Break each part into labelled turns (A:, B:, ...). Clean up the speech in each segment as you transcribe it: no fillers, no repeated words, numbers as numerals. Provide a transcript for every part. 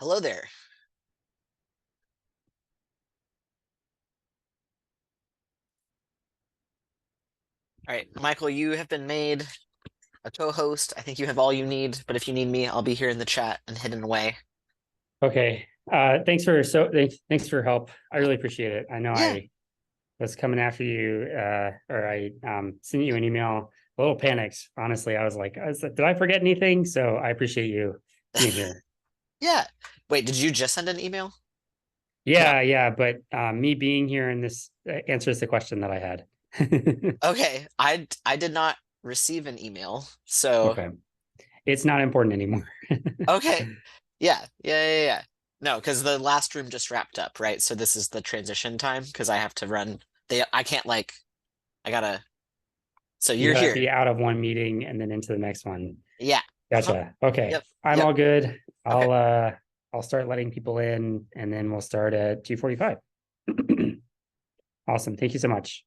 A: Hello there. All right, Michael, you have been made a co-host. I think you have all you need, but if you need me, I'll be here in the chat and hidden away.
B: Okay. Thanks for your help. I really appreciate it. I know
A: Yeah.
B: I was coming after you, or I sent you an email, a little panicked. Honestly, I was like, did I forget anything? So I appreciate you being here.
A: Yeah. Wait, did you just send an email? No.
B: Yeah, but me being here in this answers the question that I had.
A: Okay. I did not receive an email. So,
B: Okay. It's not important anymore.
A: okay. Yeah. No, because the last room just wrapped up, right? So this is the transition time because I have to run. I can't I gotta. So
B: You
A: you're
B: gotta
A: here.
B: be out of one meeting and then into the next one.
A: Yeah. Uh-huh.
B: Gotcha. Okay.
A: Yep.
B: I'm
A: Yep.
B: all good.
A: Okay.
B: I'll start letting people in and then we'll start at 2:45. Awesome. Thank you so much.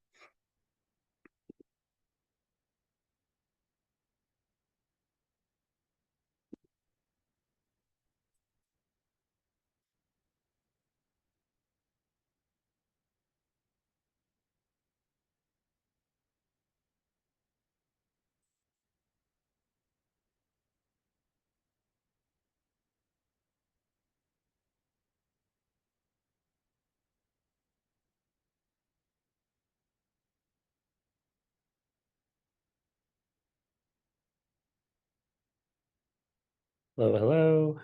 B: Hello, hello.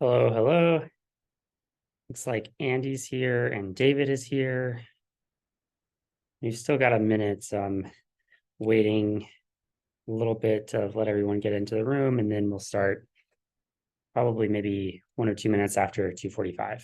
B: Hello, hello. Looks like Andy's here and David is here. We've still got a minute, so I'm waiting a little bit to let everyone get into the room, and then we'll start probably maybe 1 or 2 minutes after 2:45.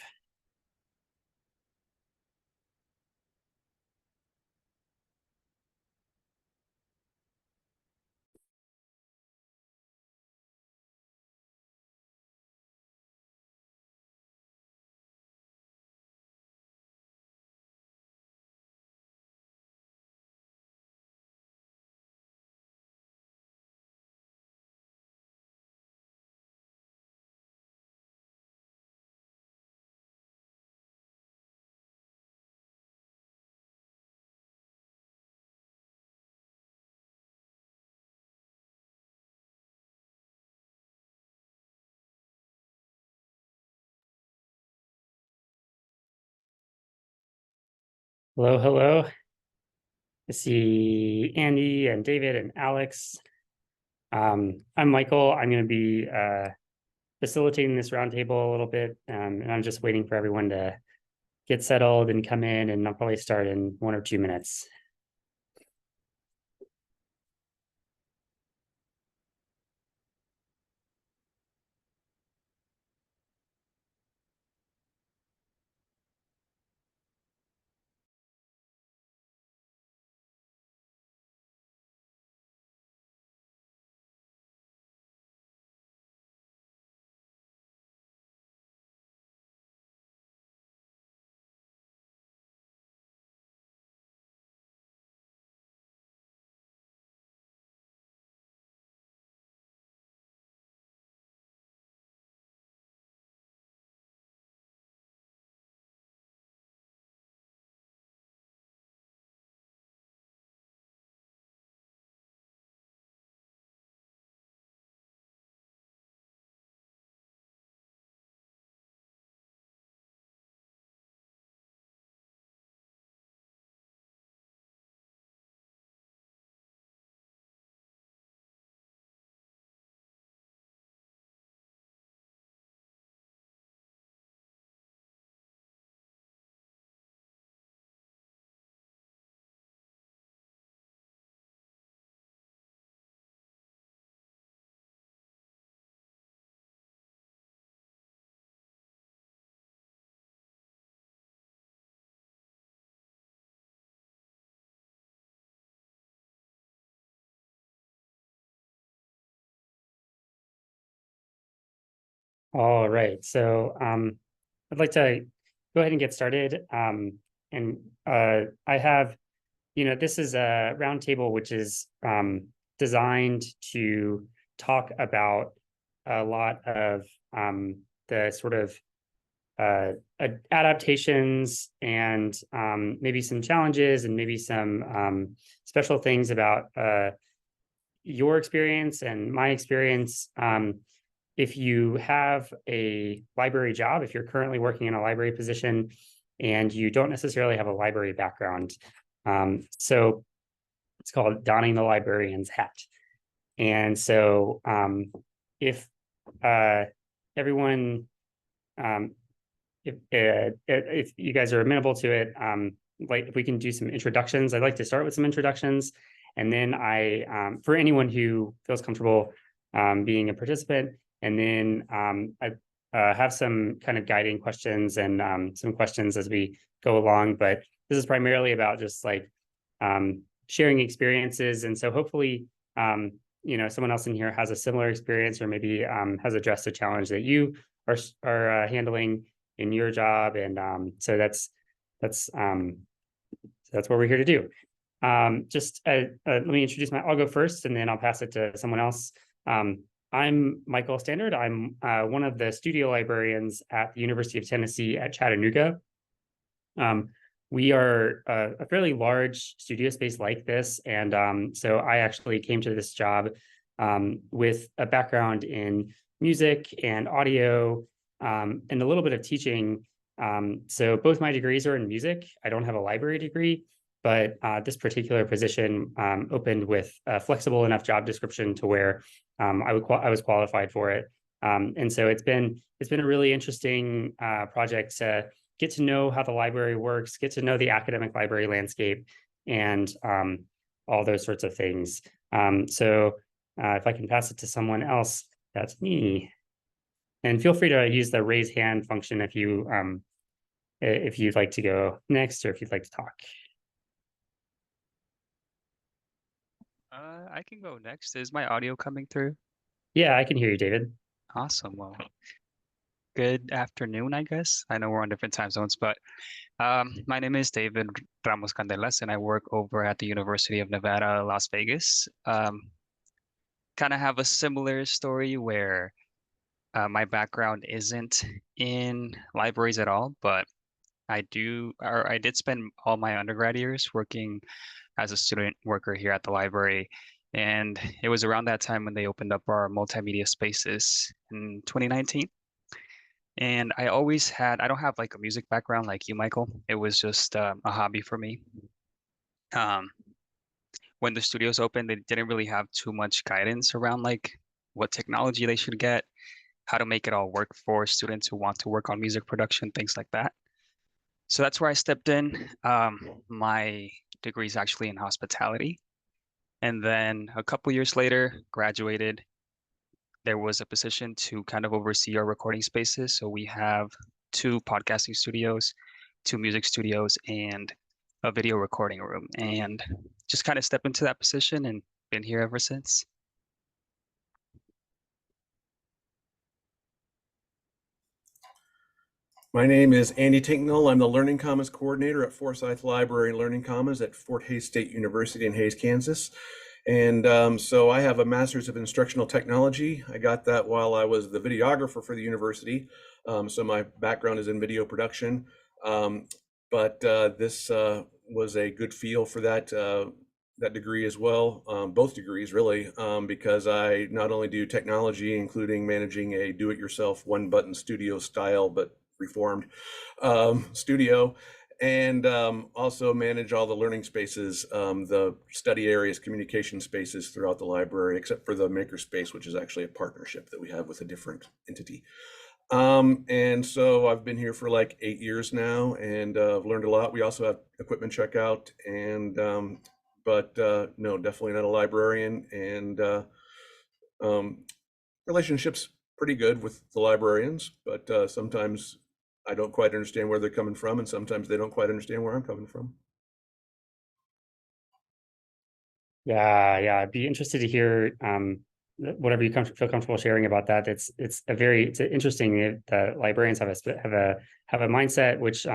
B: Hello, hello. I see Andy and David and Alex. I'm Michael. I'm going to be facilitating this roundtable a little bit, and I'm just waiting for everyone to get settled and come in, and I'll probably start in 1 or 2 minutes. All right, so I'd like to go ahead and get started. And I have, this is a roundtable which is designed to talk about a lot of the sort of adaptations and maybe some challenges and maybe some special things about your experience and my experience. If you have a library job, if you're currently working in a library position and you don't necessarily have a library background, so it's called donning the librarian's hat. And so if everyone um, if you guys are amenable to it, like if we can do some introductions, I'd like to start with some introductions, and then for anyone who feels comfortable being a participant, and then I have some kind of guiding questions and some questions as we go along. But this is primarily about just like sharing experiences, and so hopefully, someone else in here has a similar experience, or maybe has addressed a challenge that you are handling in your job, and so that's what we're here to do. Just let me introduce I'll go first, and then I'll pass it to someone else. I'm Michael Standard. I'm one of the studio librarians at the University of Tennessee at Chattanooga. We are a fairly large studio space like this, and so I actually came to this job with a background in music and audio, and a little bit of teaching. So both my degrees are in music. I don't have a library degree, but this particular position opened with a flexible enough job description to where I was qualified for it. And so it's been a really interesting project to get to know how the library works, get to know the academic library landscape, and all those sorts of things. So if I can pass it to someone else, that's me. And feel free to use the raise hand function if you'd like to go next, or if you'd like to talk.
C: I can go next. Is my audio coming through?
B: Yeah, I can hear you, David.
C: Awesome. Well, good afternoon, I guess. I know we're on different time zones, but my name is David Ramos Candelas, and I work over at the University of Nevada, Las Vegas. Kind of have a similar story where my background isn't in libraries at all, but I did spend all my undergrad years working as a student worker here at the library. And it was around that time when they opened up our multimedia spaces in 2019. And I always had, I don't have like a music background like you, Michael. It was just a hobby for me. Um, when the studios opened, they didn't really have too much guidance around like what technology they should get, how to make it all work for students who want to work on music production, things like that. So that's where I stepped in. My degree is actually in hospitality. And then a couple years later, graduated. There was a position to kind of oversee our recording spaces. So we have two podcasting studios, two music studios, and a video recording room. And just kind of stepped into that position and been here ever since.
D: My name is Andy Tinknell. I'm the Learning Commons Coordinator at Forsyth Library and Learning Commons at Fort Hays State University in Hays, Kansas. And so I have a Master's of Instructional Technology. I got that while I was the videographer for the university. So my background is in video production. But this was a good feel for that degree as well, both degrees really, because I not only do technology, including managing a do-it-yourself one-button studio style, but reformed studio, and also manage all the learning spaces, the study areas, communication spaces throughout the library, except for the makerspace, which is actually a partnership that we have with a different entity. And so I've been here for like 8 years now, and I've learned a lot. We also have equipment checkout, and but no, definitely not a librarian. And relationships pretty good with the librarians, but sometimes I don't quite understand where they're coming from, and sometimes they don't quite understand where I'm coming from.
B: Yeah, I'd be interested to hear whatever you feel comfortable sharing about that. It's interesting that librarians have a mindset which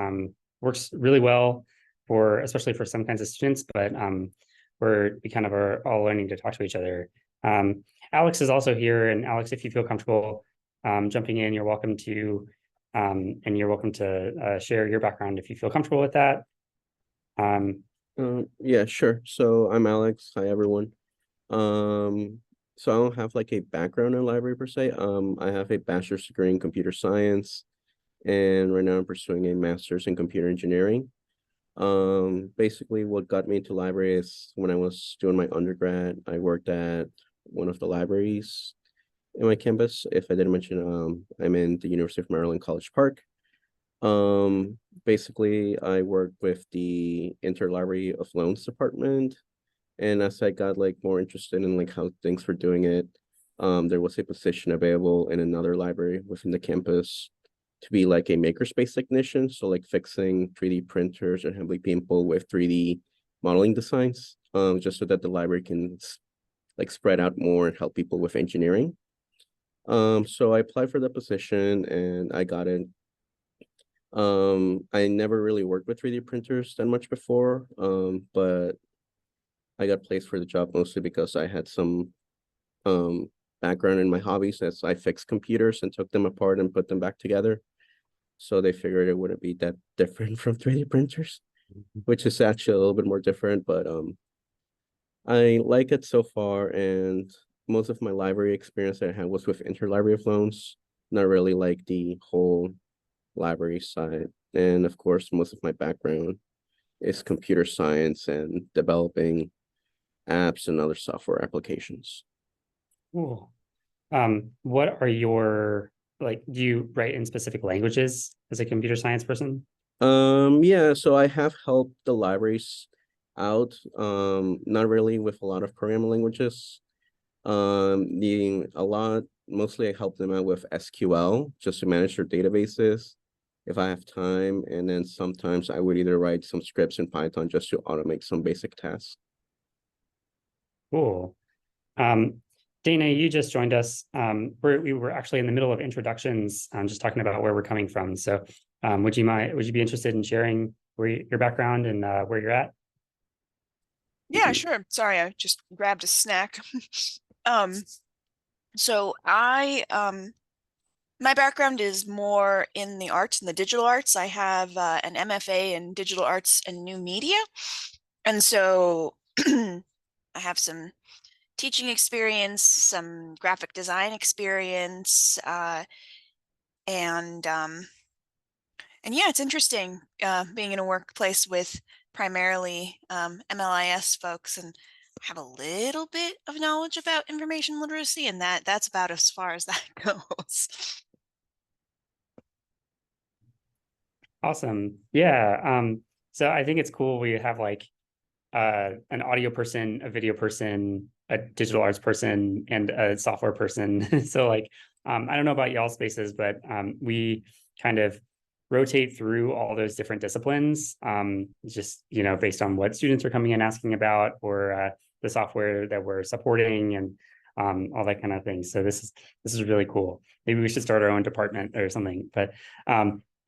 B: works really well for especially for some kinds of students, but where we kind of are all learning to talk to each other. Alex is also here, and Alex, if you feel comfortable jumping in, you're welcome to share your background if you feel comfortable with that.
E: Yeah, sure. So I'm Alex. Hi, everyone. So I don't have like a background in library per se. I have a bachelor's degree in computer science, and right now I'm pursuing a master's in computer engineering. Basically what got me into library is when I was doing my undergrad, I worked at one of the libraries in my campus. If I didn't mention, I'm in the University of Maryland College Park. Basically I worked with the interlibrary of loans department, and as I got like more interested in like how things were doing it, there was a position available in another library within the campus to be like a makerspace technician, so like fixing 3D printers and helping people with 3D modeling designs, just so that the library can like spread out more and help people with engineering. So I applied for the position and I got it. I never really worked with 3D printers that much before, but I got placed for the job mostly because I had some background in my hobbies as I fixed computers and took them apart and put them back together. So they figured it wouldn't be that different from 3D printers, which is actually a little bit more different, but I like it so far, and most of my library experience that I had was with interlibrary of loans, not really like the whole library side. And of course, most of my background is computer science and developing apps and other software applications.
B: Cool. What are your do you write in specific languages as a computer science person?
E: Yeah, so I have helped the libraries out, not really with a lot of programming languages. Needing a lot, mostly I help them out with SQL just to manage their databases if I have time, and then sometimes I would either write some scripts in Python just to automate some basic tasks.
B: Cool. Dana, you just joined us. We were actually in the middle of introductions, just talking about where we're coming from. So would you be interested in sharing your background and where you're at?
F: Yeah, sure. Sorry, I just grabbed a snack. So my background is more in the arts and the digital arts. I have an MFA in digital arts and new media. And so I have some teaching experience, some graphic design experience, And yeah, it's interesting being in a workplace with primarily MLIS folks and have a little bit of knowledge about information literacy, and that's about as far as that goes.
B: Awesome. Yeah. So I think it's cool we have like an audio person, a video person, a digital arts person, and a software person. So like I don't know about y'all spaces, but we kind of rotate through all those different disciplines, just based on what students are coming in asking about, or the software that we're supporting, and all that kind of thing. So this is really cool. Maybe we should start our own department or something. But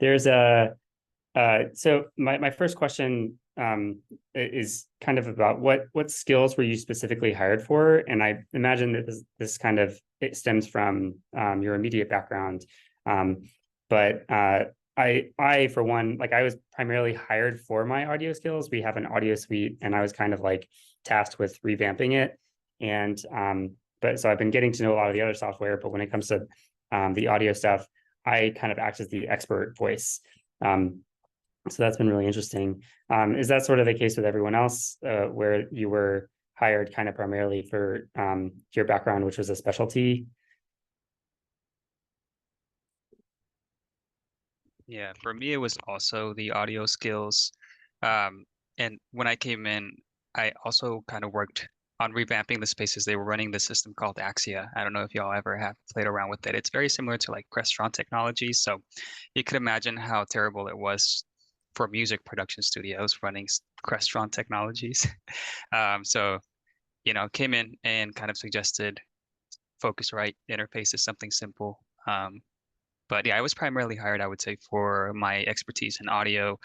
B: there's a so my first question is kind of about what skills were you specifically hired for? And I imagine that this kind of it stems from your immediate background. But I for one, like I was primarily hired for my audio skills. We have an audio suite, and I was kind of like tasked with revamping it. And but so I've been getting to know a lot of the other software, but when it comes to the audio stuff, I kind of act as the expert voice. So that's been really interesting. Is that sort of the case with everyone else, where you were hired kind of primarily for your background, which was a specialty?
C: Yeah, for me, it was also the audio skills. And when I came in, I also kind of worked on revamping the spaces. They were running the system called Axia. I don't know if y'all ever have played around with it. It's very similar to like Crestron technology. So you could imagine how terrible it was for music production studios running Crestron technologies. So, came in and kind of suggested Focusrite interface is something simple. But yeah, I was primarily hired, I would say, for my expertise in audio.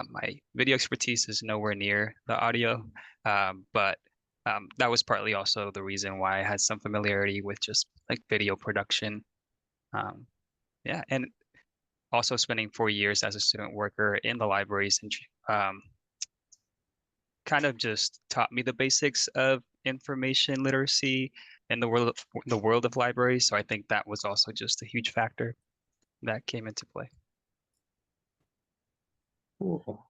C: My video expertise is nowhere near the audio, but that was partly also the reason why I had some familiarity with just like video production. Yeah, and also spending 4 years as a student worker in the libraries and kind of just taught me the basics of information literacy in the world of libraries. So I think that was also just a huge factor that came into play.
B: Cool.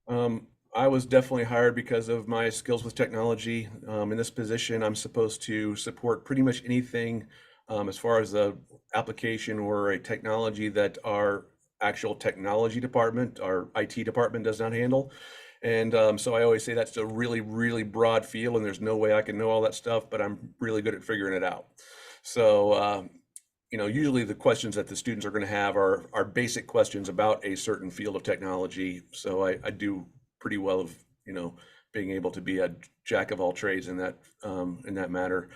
D: I was definitely hired because of my skills with technology. In this position, I'm supposed to support pretty much anything as far as a application or a technology that our actual technology department, our IT department, does not handle. And so I always say that's a really, really broad field, and there's no way I can know all that stuff, but I'm really good at figuring it out. So usually the questions that the students are going to have are basic questions about a certain field of technology. So I do pretty well of being able to be a jack of all trades in that matter.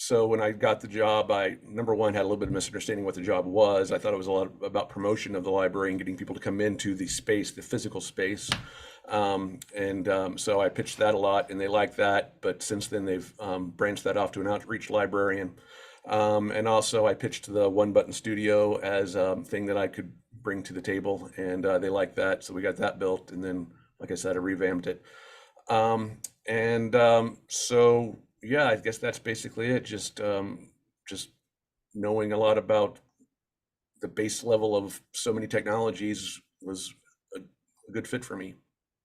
D: So when I got the job, I number one had a little bit of misunderstanding what the job was. I thought it was a lot about promotion of the library and getting people to come into the space, the physical space. So I pitched that a lot, and they liked that. But since then, they've branched that off to an outreach librarian. And also I pitched the One Button Studio as a thing that I could bring to the table, and they liked that. So we got that built, and then, like I said, I revamped it. So yeah, I guess that's basically it. Just knowing a lot about the base level of so many technologies was a good fit for me.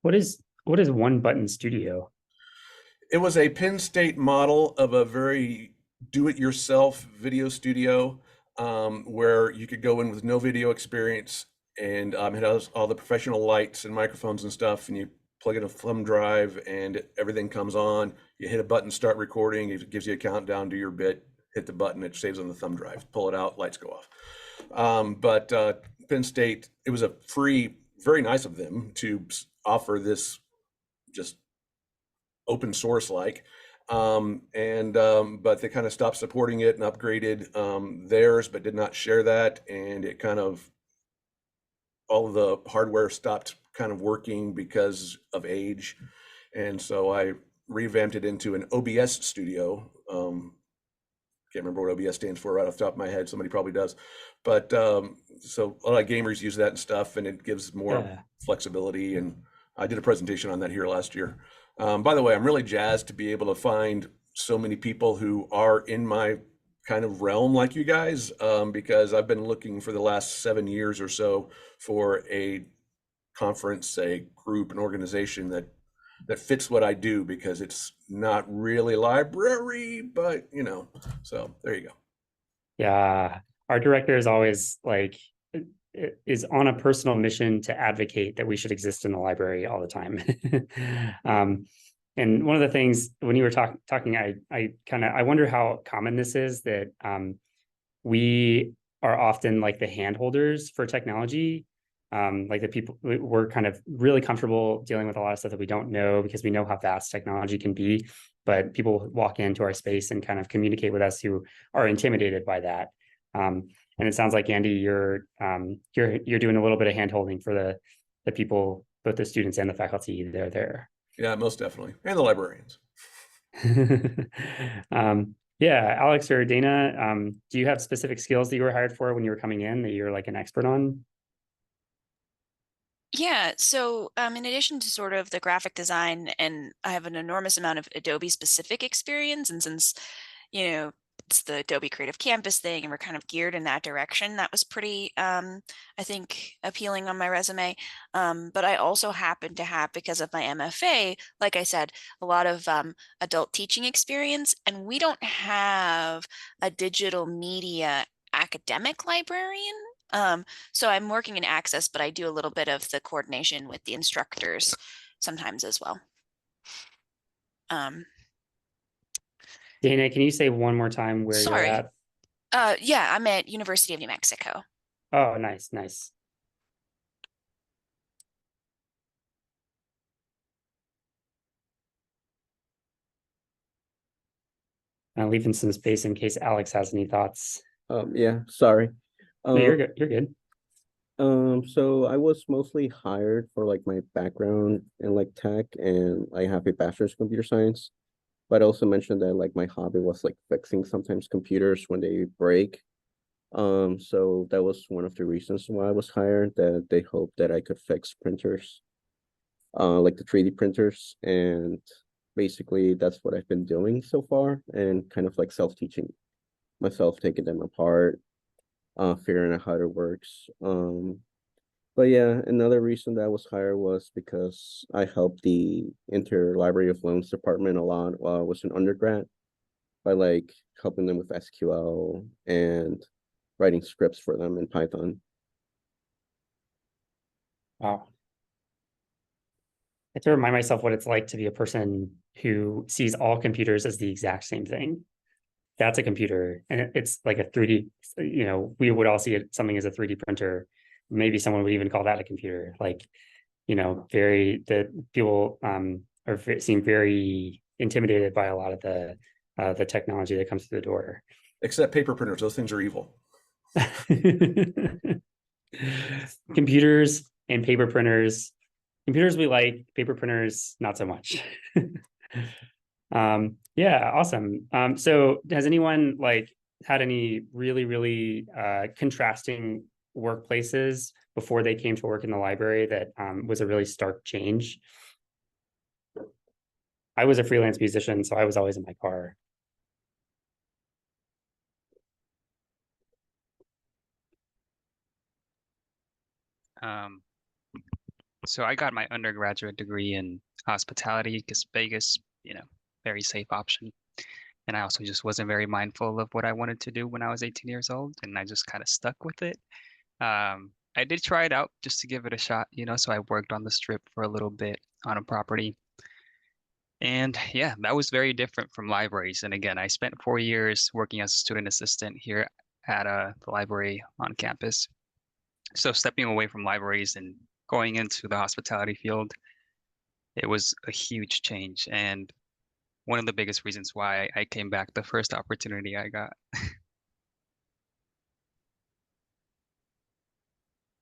B: What is One Button Studio?
D: It was a Penn State model of a very do-it-yourself video studio, where you could go in with no video experience, and it has all the professional lights and microphones and stuff, and you plug in a thumb drive and everything comes on. You hit a button, start recording, it gives you a countdown to your bit, hit the button, it saves on the thumb drive, pull it out, lights go off. But Penn State, it was a free, very nice of them to offer this just open source like, but they kind of stopped supporting it and upgraded theirs, but did not share that. And it kind of, all of the hardware stopped kind of working because of age. And so I revamped it into an OBS studio. Can't remember what OBS stands for right off the top of my head. Somebody probably does. But so a lot of gamers use that and stuff, and it gives more flexibility. And I did a presentation on that here last year. By the way, I'm really jazzed to be able to find so many people who are in my kind of realm like you guys, because I've been looking for the last 7 years or so for a conference, a group, an organization that fits what I do, because it's not really library, but so there you go.
B: Yeah, our director is always like is on a personal mission to advocate that we should exist in the library all the time. And one of the things when you were talking, I wonder how common this is, that we are often like the hand holders for technology. Like the people, we're kind of really comfortable dealing with a lot of stuff that we don't know because we know how vast technology can be. But people walk into our space and kind of communicate with us who are intimidated by that. And it sounds like, Andy, you're doing a little bit of hand holding for the people, both the students and the faculty that are there.
D: Yeah, most definitely, and the librarians.
B: Yeah, Alex or Dana, do you have specific skills that you were hired for when you were coming in that you're like an expert on?
F: Yeah, so in addition to sort of the graphic design, and I have an enormous amount of Adobe specific experience, and since, it's the Adobe Creative Campus thing and we're kind of geared in that direction, that was pretty, I think, appealing on my resume. But I also happen to have, because of my MFA, like I said, a lot of adult teaching experience, and we don't have a digital media academic librarian. So I'm working in Access, but I do a little bit of the coordination with the instructors sometimes as well.
B: Dana, can you say one more time where you're
F: Sorry.
B: at?
F: Yeah, I'm at University of New Mexico.
B: Oh, nice, nice. Leaving some space in case Alex has any thoughts.
E: Yeah, sorry.
B: No, you're good. You're good.
E: So I was mostly hired for like my background in like tech, and I have a bachelor's in computer science. But I also mentioned that like my hobby was like fixing sometimes computers when they break. So that was one of the reasons why I was hired, that they hoped that I could fix printers, like the 3D printers. And basically that's what I've been doing so far, and kind of like self-teaching myself, taking them apart, figuring out how it works. But yeah, another reason that I was hired was because I helped the Interlibrary of Loans department a lot while I was an undergrad, by like helping them with SQL and writing scripts for them in Python.
B: Wow. I have to remind myself what it's like to be a person who sees all computers as the exact same thing. That's a computer, and it's like a 3D, we would all see it, something as a 3D printer. Maybe someone would even call that a computer. Like, the people seem very intimidated by a lot of the technology that comes through the door.
D: Except paper printers, those things are evil.
B: Computers and paper printers. Computers we like, paper printers not so much. Yeah, awesome. So has anyone like had any really contrasting workplaces before they came to work in the library that was a really stark change? I was a freelance musician, so I was always in my car.
C: So I got my undergraduate degree in hospitality because Vegas, very safe option. And I also just wasn't very mindful of what I wanted to do when I was 18 years old, and I just kind of stuck with it. I did try it out just to give it a shot, so I worked on the strip for a little bit on a property. And yeah, that was very different from libraries. And again, I spent 4 years working as a student assistant here at the library on campus. So stepping away from libraries and going into the hospitality field, it was a huge change. And one of the biggest reasons why I came back the first opportunity I got.
B: I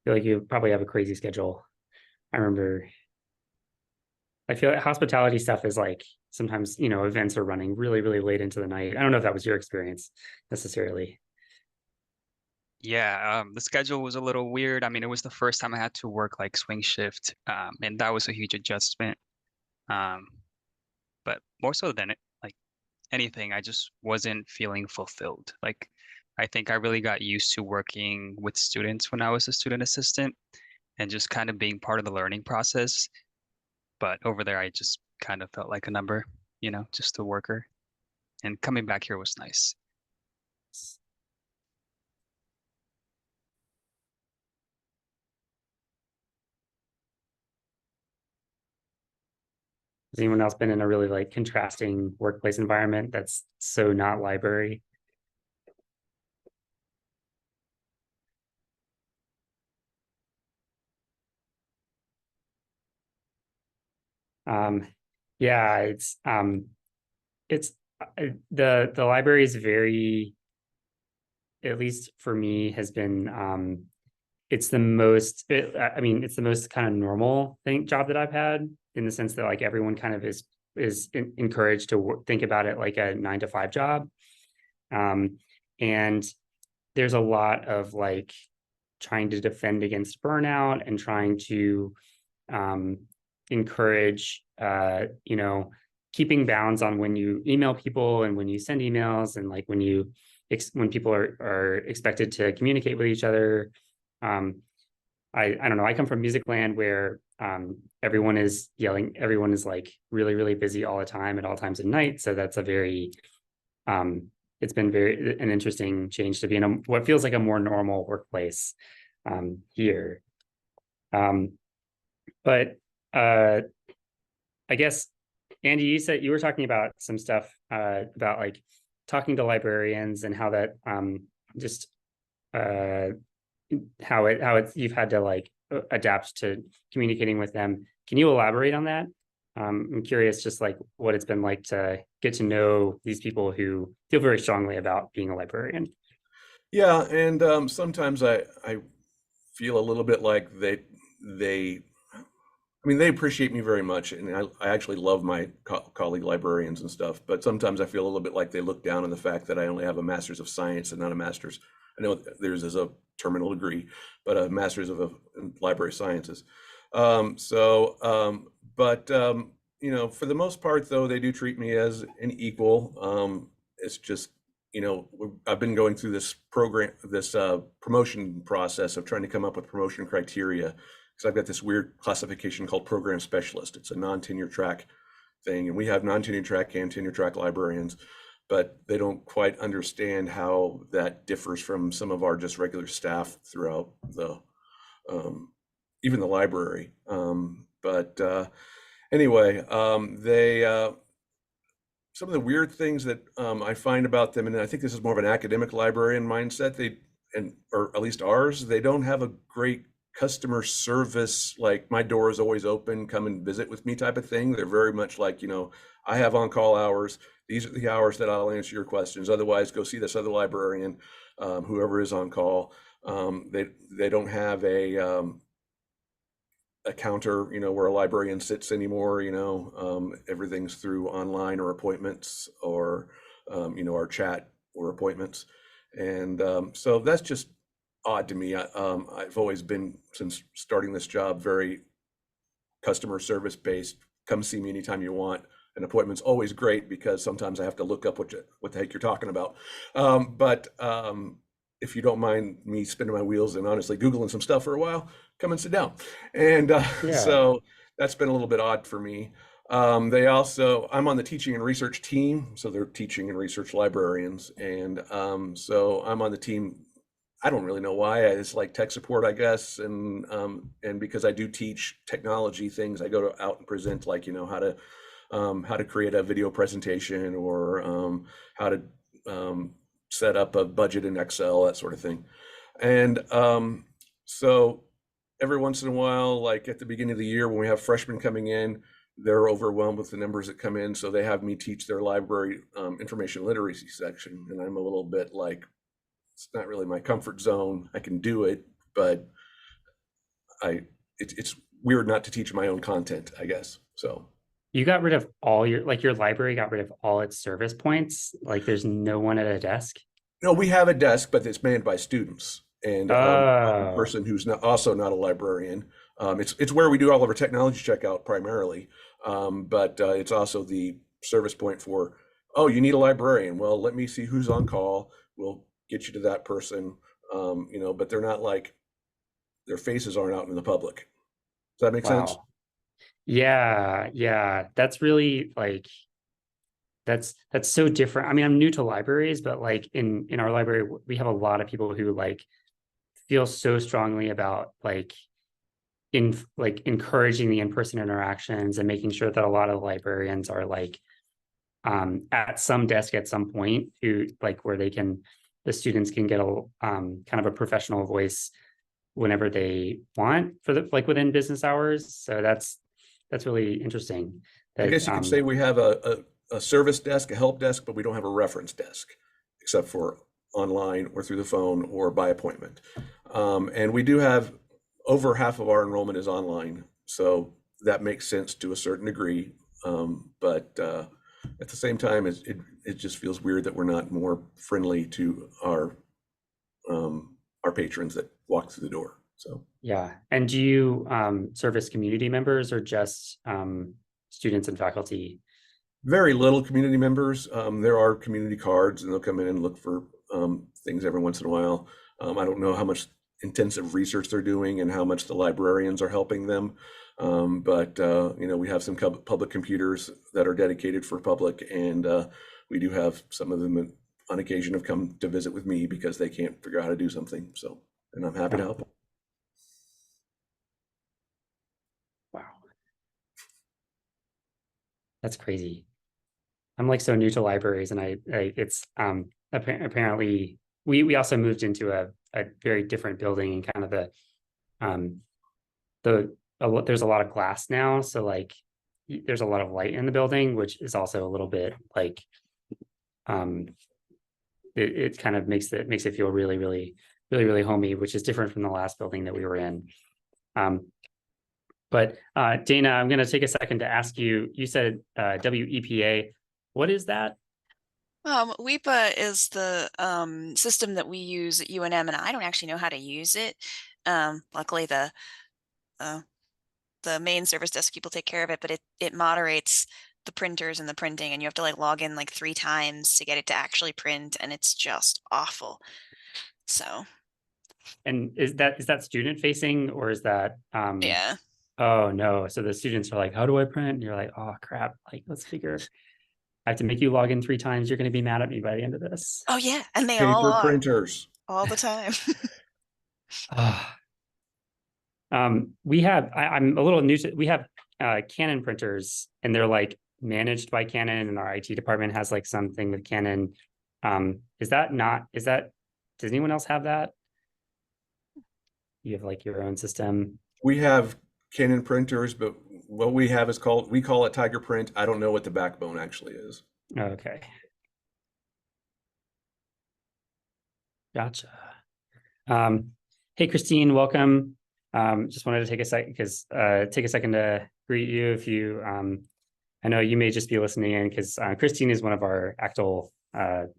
B: feel like you probably have a crazy schedule. I feel like hospitality stuff is like sometimes, events are running really late into the night. I don't know if that was your experience necessarily.
C: Yeah, the schedule was a little weird. I mean, it was the first time I had to work like swing shift, and that was a huge adjustment. Um, but more so than it, like anything, I just wasn't feeling fulfilled. Like, I think I really got used to working with students when I was a student assistant and just kind of being part of the learning process. But over there, I just kind of felt like a number, just a worker. And coming back here was nice.
B: Has anyone else been in a really like contrasting workplace environment that's so not library? Um, yeah, it's the library is very, at least for me, has been it's the most I mean it's the most kind of normal job that I've had, in the sense that like everyone kind of is encouraged to think about it like a 9 to 5 job. And there's a lot of like trying to defend against burnout and trying to encourage keeping bounds on when you email people and when you send emails, and like when people are expected to communicate with each other. I don't know, I come from music land where everyone is yelling, everyone is like really, really busy all the time at all times of night. So that's a very it's been an interesting change to be in what feels like a more normal workplace here. But I guess, Andy, you said you were talking about some stuff about like talking to librarians and how that just how it's you've had to like adapt to communicating with them. Can you elaborate on that? I'm curious, just like what it's been like to get to know these people who feel very strongly about being a librarian.
D: Yeah, and sometimes I feel a little bit like they I mean, they appreciate me very much, and I actually love my colleague librarians and stuff. But sometimes I feel a little bit like they look down on the fact that I only have a master's of science and not a master's. I know theirs is a terminal degree, but a master's of library sciences. But for the most part, though, they do treat me as an equal. It's just, I've been going through this promotion process of trying to come up with promotion criteria. So I've got this weird classification called program specialist. It's a non-tenure track thing, and we have non-tenure track and tenure track librarians, but they don't quite understand how that differs from some of our just regular staff throughout even the library. Anyway, some of the weird things that I find about them, and I think this is more of an academic librarian mindset, or at least ours, they don't have a great customer service, like my door is always open, come and visit with me type of thing. They're very much like, I have on-call hours. These are the hours that I'll answer your questions. Otherwise, go see this other librarian, whoever is on call. They don't have a counter, where a librarian sits anymore. Everything's through online or appointments, or our chat or appointments. And so that's just odd to me. I've always been, since starting this job, very customer service based. Come see me anytime you want. An appointment's always great because sometimes I have to look up what the heck you're talking about. But if you don't mind me spinning my wheels and honestly Googling some stuff for a while, come and sit down. And so that's been a little bit odd for me. I'm on the teaching and research team, so they're teaching and research librarians. And so I'm on the team. I don't really know why. It's like tech support, I guess, and because I do teach technology things, I go out and present, like, how to create a video presentation, or how to set up a budget in Excel, that sort of thing. And so every once in a while, like at the beginning of the year when we have freshmen coming in, they're overwhelmed with the numbers that come in, so they have me teach their library information literacy section, and I'm a little bit like, it's not really my comfort zone. I can do it, but it's weird not to teach my own content, I guess. So
B: you got rid of all your library got rid of all its service points. Like there's no one at a desk.
D: No, we have a desk, but it's manned by students, and a person who's also not a librarian. It's where we do all of our technology checkout primarily, but it's also the service point for oh, you need a librarian. Well, let me see who's on call. We'll get you to that person. But they're not like, their faces aren't out in the public. Does that make sense?
B: Wow. Yeah. That's really like that's so different. I mean, I'm new to libraries, but like in our library, we have a lot of people who like feel so strongly about like encouraging the in-person interactions and making sure that a lot of librarians are like at some desk at some point who like where the students can get a kind of a professional voice whenever they want for the like within business hours. So that's really interesting.
D: I
B: That
D: guess you could say we have a service desk, a help desk, but we don't have a reference desk, except for online or through the phone or by appointment. And we do have over half of our enrollment is online, so that makes sense to a certain degree. But at the same time, it just feels weird that we're not more friendly to our patrons that walk through the door. So
B: yeah. And do you service community members or just students and faculty?
D: very little community members. There are community cards, and they'll come in and look for things every once in a while. I don't know how much intensive research they're doing and how much the librarians are helping them. But we have some public computers that are dedicated for public, and we do have some of them on occasion have come to visit with me because they can't figure out how to do something. So, and I'm happy to help them.
B: Wow. That's crazy. I'm like so new to libraries, and it's apparently we also moved into a very different building, and kind of there's a lot of glass now, so like there's a lot of light in the building, which is also a little bit like it kind of makes it feel really homey, which is different from the last building that we were in. But Dana, I'm going to take a second to ask you. You said WEPA. What is that?
F: WEPA is the system that we use at UNM, and I don't actually know how to use it. Luckily, the main service desk people take care of it, but it moderates the printers and the printing, and you have to like log in like 3 times to get it to actually print, and it's just awful. So.
B: And is that student facing, or is that
F: Yeah.
B: Oh no. So the students are like, how do I print? And you're like, oh crap, like let's figure. I have to make you log in 3 times. You're going to be mad at me by the end of this.
F: Oh yeah, and they all
D: Paper
F: are
D: printers
F: all the time.
B: We have I'm a little new to we have Canon printers, and they're like managed by Canon, and our IT department has like something with Canon. Does anyone else have that? You have like your own system?
D: We have Canon printers, but what we have we call it Tiger Print. I don't know what the backbone actually is.
B: Okay. Gotcha. Hey, Christine, welcome. Just wanted to take a second to greet you. If you, I know you may just be listening in because Christine is one of our ACTAL ACTAL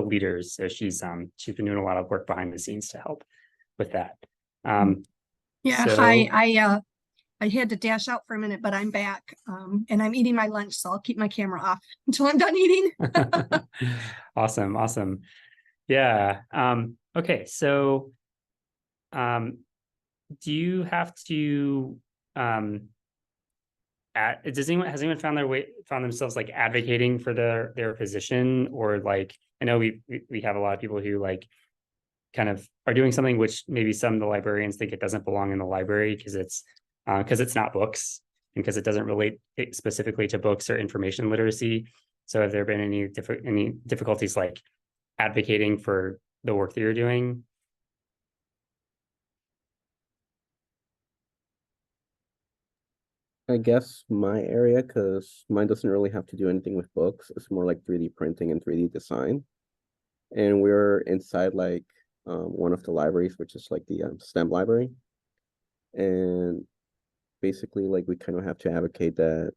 B: leaders. So she's been doing a lot of work behind the scenes to help with that.
G: Hi. I had to dash out for a minute, but I'm back. And I'm eating my lunch, so I'll keep my camera off until I'm done eating.
B: Awesome. Yeah. Okay. So, do you have to, has anyone found themselves like advocating for their position, or like, I know we have a lot of people who like kind of are doing something which maybe some of the librarians think it doesn't belong in the library because it's not books, and because it doesn't relate specifically to books or information literacy. So have there been any difficulties like advocating for the work that you're doing?
E: I guess my area, because mine doesn't really have to do anything with books. It's more like 3D printing and 3D design. And we're inside like one of the libraries, which is like the STEM library. And basically like we kind of have to advocate that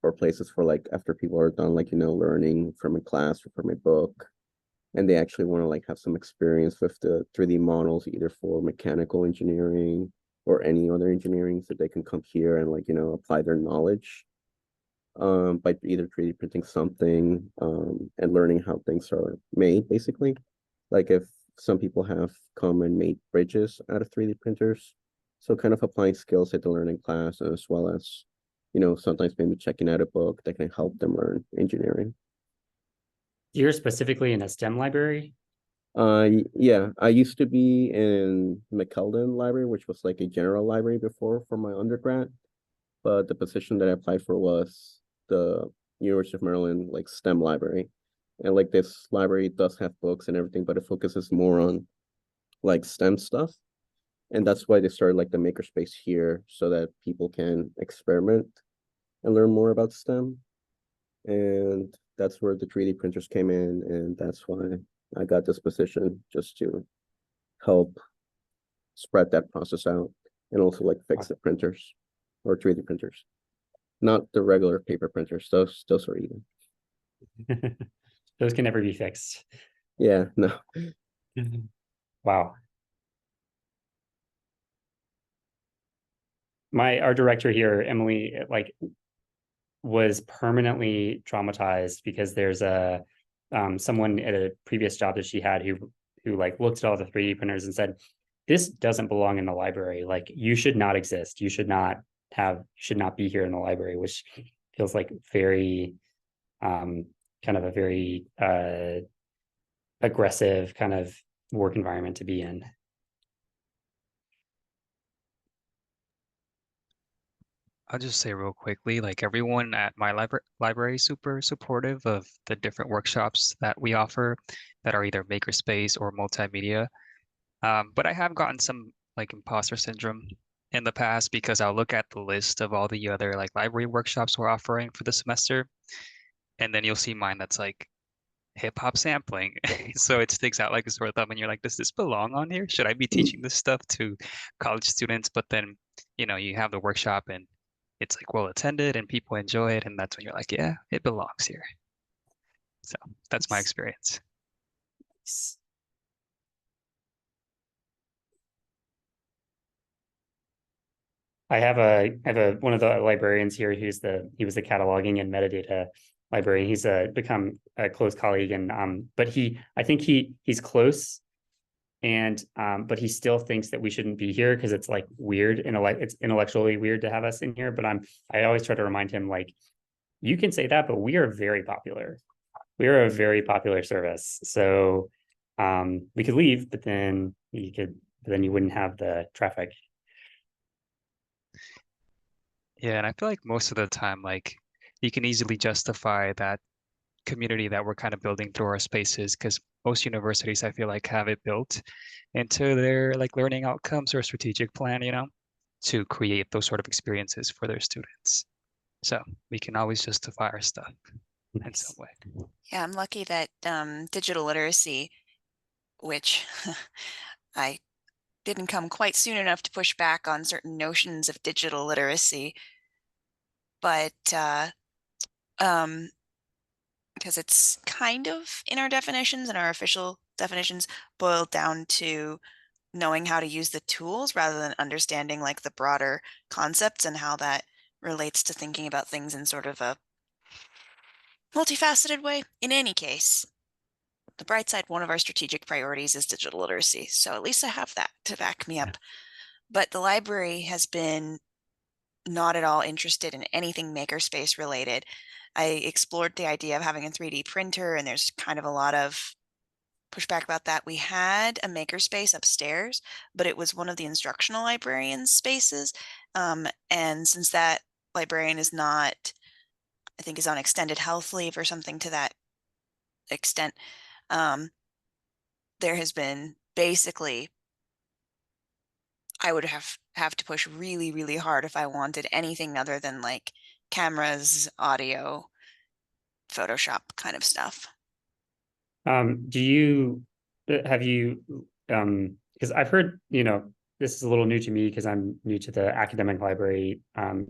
E: for places for like after people are done like, learning from a class or from a book, and they actually want to like have some experience with the 3D models, either for mechanical engineering or any other engineering, so they can come here and like, apply their knowledge. by either 3D printing something and learning how things are made, basically. Like if some people have come and made bridges out of 3D printers. So kind of applying skills that they learn in class as well as, sometimes maybe checking out a book that can help them learn engineering.
B: You're specifically in a STEM library?
E: Yeah, I used to be in McKeldin Library, which was like a general library before for my undergrad. But the position that I applied for was the University of Maryland like STEM library. And like this library does have books and everything, but it focuses more on like STEM stuff. And that's why they started like the makerspace here so that people can experiment and learn more about STEM. And that's where the 3D printers came in, and that's why I got this position, just to help spread that process out and also like fix the printers or 3D printers. Not the regular paper printers, those are even.
B: Those can never be fixed.
E: Yeah, no.
B: Wow. Our director here, Emily, like was permanently traumatized because there's a someone at a previous job that she had who like looked at all the 3D printers and said, this doesn't belong in the library. Like you should not exist. You should not be here in the library, which feels like very kind of a very aggressive kind of work environment to be in.
C: I'll just say real quickly, like everyone at my library is super supportive of the different workshops that we offer that are either makerspace or multimedia. But I have gotten some like imposter syndrome in the past because I'll look at the list of all the other like library workshops we're offering for the semester, and then you'll see mine that's like hip hop sampling. So it sticks out like a sore thumb, and you're like, does this belong on here? Should I be teaching this stuff to college students? But then, you have the workshop and it's like well attended and people enjoy it, and that's when you're like, yeah, it belongs here. So that's my experience.
B: I have a one of the librarians here he was the cataloging and metadata librarian. He's become a close colleague, and but I think he's close, and but he still thinks that we shouldn't be here because it's like weird and it's intellectually weird to have us in here. But I always try to remind him, like, you can say that, but we are very popular. We are a very popular service. So we could leave, but then you wouldn't have the traffic.
C: Yeah, and I feel like most of the time, like you can easily justify that community that we're kind of building through our spaces because most universities, I feel like, have it built into their like learning outcomes or strategic plan, to create those sort of experiences for their students. So we can always justify our stuff in some way.
F: Yeah, I'm lucky that digital literacy, which I didn't come quite soon enough to push back on certain notions of digital literacy, but because it's kind of in our definitions and our official definitions boiled down to knowing how to use the tools rather than understanding like the broader concepts and how that relates to thinking about things in sort of a multifaceted way. In any case, the bright side, one of our strategic priorities is digital literacy. So at least I have that to back me up. But the library has been not at all interested in anything makerspace related. I explored the idea of having a 3D printer, and there's kind of a lot of pushback about that. We had a makerspace upstairs, but it was one of the instructional librarian's spaces. And since that librarian is not, I think, is on extended health leave or something to that extent, there has been basically, I would have to push really, really hard if I wanted anything other than like cameras, audio, Photoshop kind of stuff.
B: Do you have you because I've heard, this is a little new to me because I'm new to the academic library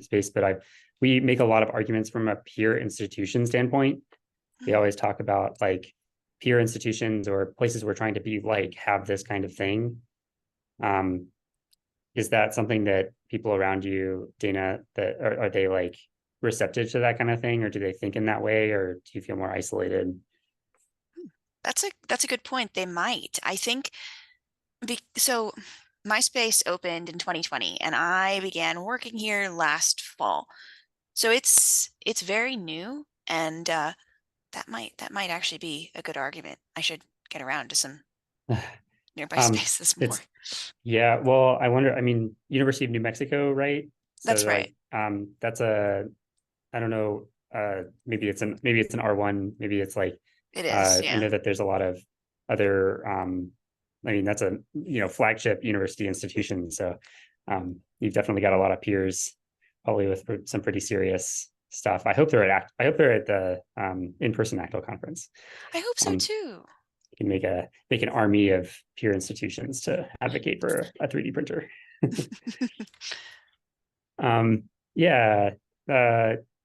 B: space, but we make a lot of arguments from a peer institution standpoint. We always talk about like peer institutions or places we're trying to be like have this kind of thing. Is that something that people around you, Dana, that are they like receptive to that kind of thing, or do they think in that way, or do you feel more isolated?
F: That's a good point. They might. I think so MySpace opened in 2020 and I began working here last fall. So it's very new, and that might actually be a good argument. I should get around to some nearby
B: Um,
F: spaces more.
B: it's Yeah, well, I wonder, I mean, University of New Mexico, right? So
F: That's right.
B: like that's a, I don't know, maybe it's an R1, maybe it's like
F: It is,
B: I
F: yeah.
B: know that there's a lot of other I mean that's a flagship university institution. So you've definitely got a lot of peers probably with some pretty serious stuff. I hope they're at the in-person ACTAL conference.
F: I hope so
B: Um,
F: too.
B: can make an army of peer institutions to advocate for a 3D printer. Yeah,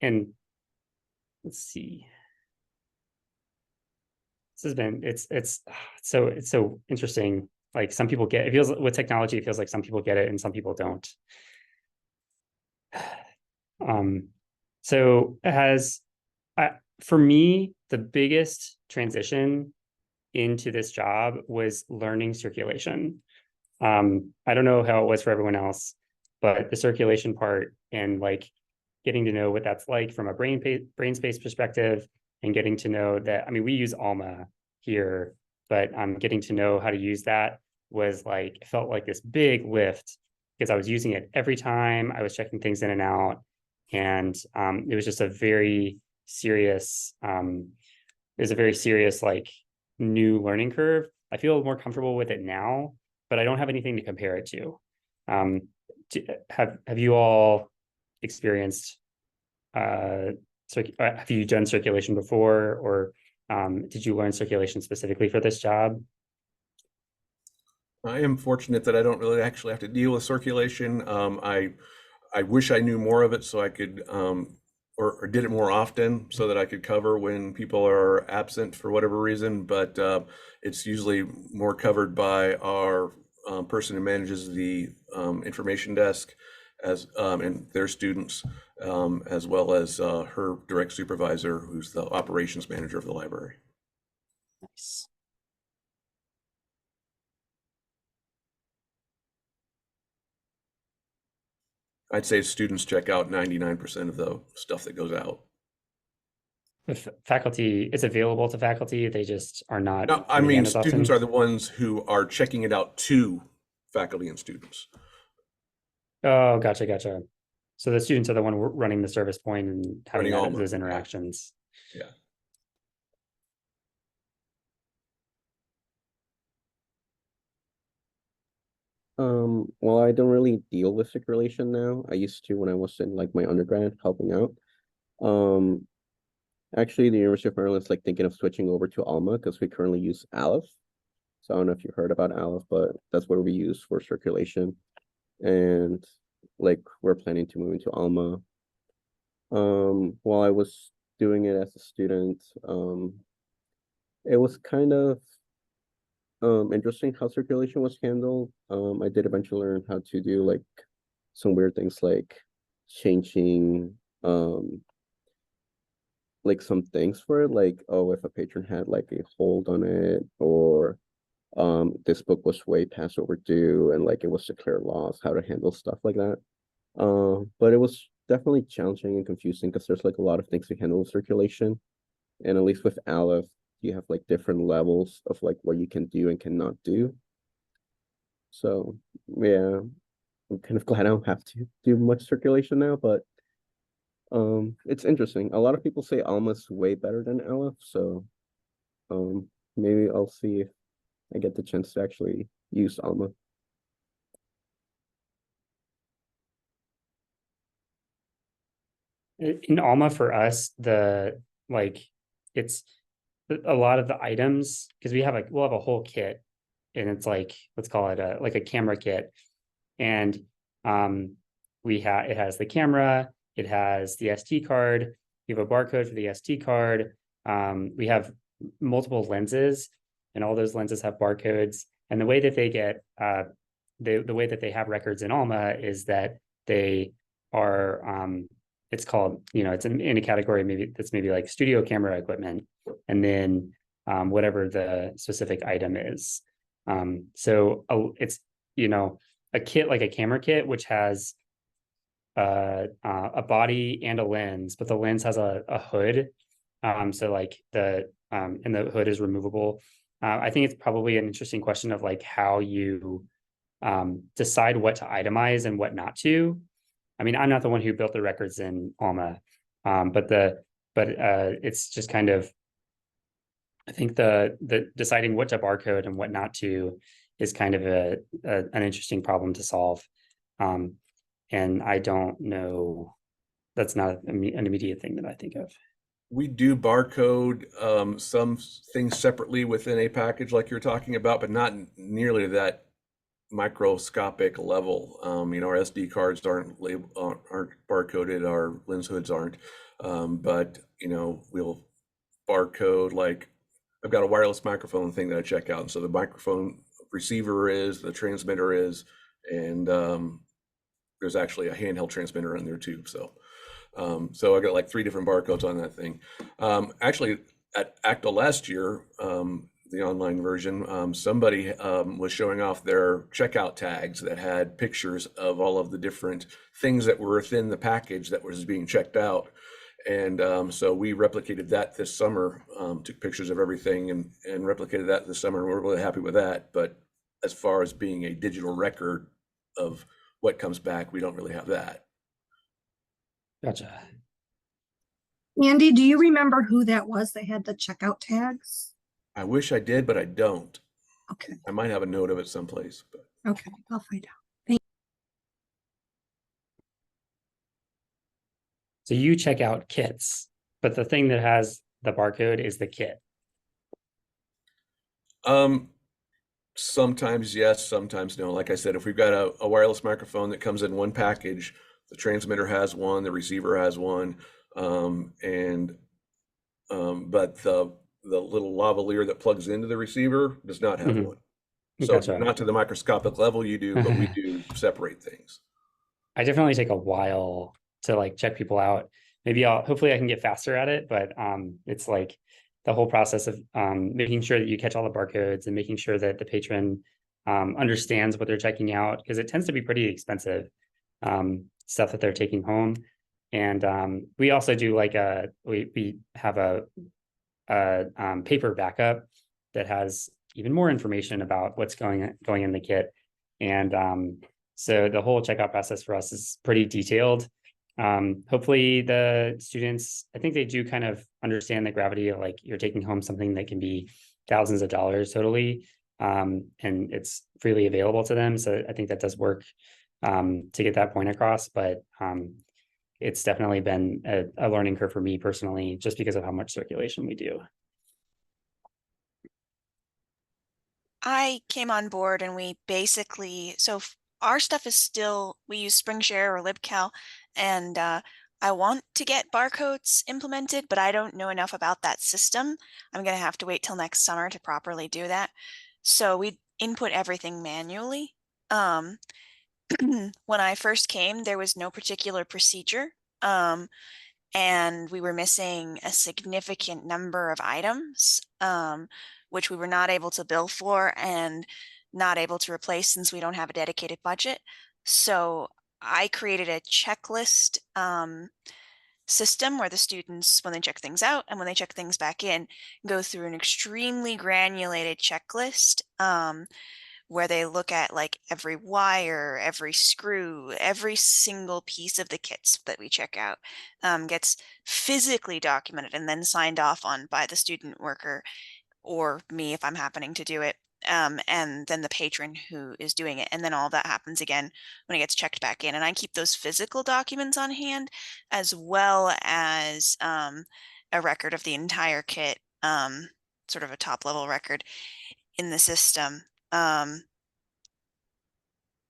B: and let's see. This has been it's so interesting. Like some people get it feels with technology, it feels like some people get it and some people don't. Um, so has for me, the biggest transition into this job was learning circulation. I don't know how it was for everyone else, but the circulation part and like getting to know what that's like from a brain space perspective, and getting to know that, I mean, we use Alma here, but getting to know how to use that was like, it felt like this big lift because I was using it every time I was checking things in and out. And it was just a very serious, like new learning curve. I feel more comfortable with it now, but I don't have anything to compare it to. Have you all experienced have you done circulation before, or did you learn circulation specifically for this job?
D: I am fortunate that I don't really actually have to deal with circulation. I wish I knew more of it so I could or did it more often so that I could cover when people are absent for whatever reason. But it's usually more covered by our person who manages the information desk and their students, as well as her direct supervisor, who's the operations manager of the library.
B: Nice.
D: I'd say students check out 99% of the stuff that goes out.
B: If faculty, it's available to faculty, they just are not
D: No, I
B: coming
D: mean,
B: in as
D: students
B: often.
D: are the ones who are checking it out to faculty and students.
B: Oh, gotcha. So the students are the one running the service point and having
D: Running Alma,
B: those
D: yeah.
B: interactions.
D: Yeah.
E: Well, I don't really deal with circulation now. I used to when I was in like my undergrad helping out. Um, Actually, the University of Maryland's like thinking of switching over to Alma because we currently use Aleph. So I don't know if you heard about Aleph, but that's what we use for circulation. And like we're planning to move into Alma. While I was doing it as a student, it was kind of interesting how circulation was handled. I did eventually learn how to do like some weird things like changing like some things for it, like oh, if a patron had like a hold on it, or this book was way past overdue and like it was declared lost, how to handle stuff like that. But it was definitely challenging and confusing because there's like a lot of things to handle with circulation. And at least with Aleph, you have like different levels of like what you can do and cannot do. So yeah, I'm kind of glad I don't have to do much circulation now, but it's interesting. A lot of people say Alma's way better than Aleph, so maybe I'll see if I get the chance to actually use Alma.
B: In Alma for us, the like it's a lot of the items, because we'll have a whole kit, and it's like, let's call it a camera kit. And it has the camera, it has the SD card, you have a barcode for the SD card. We have multiple lenses, and all those lenses have barcodes. And the way that they get the way that they have records in Alma is that they are it's called, it's in a category maybe that's maybe like studio camera equipment, and then whatever the specific item is. So it's, a kit like a camera kit, which has a body and a lens, but the lens has a hood. So like and the hood is removable. I think it's probably an interesting question of like how you decide what to itemize and what not to. I mean, I'm not the one who built the records in Alma, but it's just kind of, I think the deciding what to barcode and what not to is kind of an interesting problem to solve. And I don't know, that's not an immediate thing that I think of.
D: We do barcode some things separately within a package like you're talking about, but not nearly to that microscopic level. Our SD cards aren't barcoded, our lens hoods aren't. But we'll barcode, like I've got a wireless microphone thing that I check out, and so the microphone receiver is, the transmitter is, and there's actually a handheld transmitter in there too. So I got like 3 different barcodes on that thing. Actually, at ACTAL last year, the online version, somebody was showing off their checkout tags that had pictures of all of the different things that were within the package that was being checked out. And so we replicated that this summer, took pictures of everything and replicated that this summer. And we're really happy with that. But as far as being a digital record of what comes back, we don't really have that.
B: Gotcha.
G: Andy, do you remember who that was that had the checkout tags?
D: I wish I did, but I don't.
G: Okay.
D: I might have a note of it someplace. But
G: Okay, I'll find out.
B: So you check out kits, but the thing that has the barcode is the kit.
D: Sometimes yes, sometimes no. Like I said, if we've got a wireless microphone that comes in one package, the transmitter has one, the receiver has one, but the little lavalier that plugs into the receiver does not have one. So
B: Gotcha.
D: not to the microscopic level you do, but we do separate things.
B: I definitely take a while to like check people out. Maybe hopefully I can get faster at it, but it's like the whole process of making sure that you catch all the barcodes and making sure that the patron understands what they're checking out, because it tends to be pretty expensive stuff that they're taking home. And we also do like we have a paper backup that has even more information about what's going in the kit. And so the whole checkout process for us is pretty detailed. Hopefully the students, I think they do kind of understand the gravity of like you're taking home something that can be thousands of dollars totally, and it's freely available to them. So I think that does work to get that point across. But it's definitely been a learning curve for me personally, just because of how much circulation we do.
F: I came on board and we basically, our stuff is still, we use SpringShare or LibCal, and I want to get barcodes implemented, but I don't know enough about that system. I'm going to have to wait till next summer to properly do that. So we input everything manually. When I first came, there was no particular procedure. And we were missing a significant number of items, which we were not able to bill for and not able to replace since we don't have a dedicated budget. So I created a checklist system where the students, when they check things out and when they check things back in, go through an extremely granulated checklist where they look at like every wire, every screw, every single piece of the kits that we check out gets physically documented and then signed off on by the student worker or me if I'm happening to do it. And then the patron who is doing it. And then all that happens again when it gets checked back in. And I keep those physical documents on hand as well as a record of the entire kit, sort of a top level record in the system.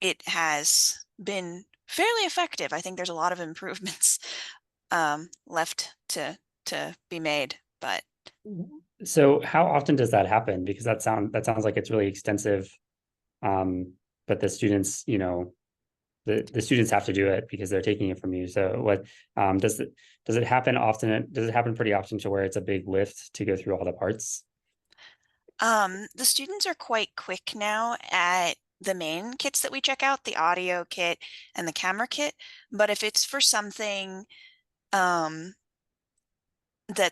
F: It has been fairly effective. I think there's a lot of improvements left to be made, but
B: So how often does that happen? Because that sounds like it's really extensive, but the students, the students have to do it because they're taking it from you. So what does it happen often? Does it happen pretty often to where it's a big lift to go through all the parts?
F: The students are quite quick now at the main kits that we check out, the audio kit and the camera kit. But if it's for something that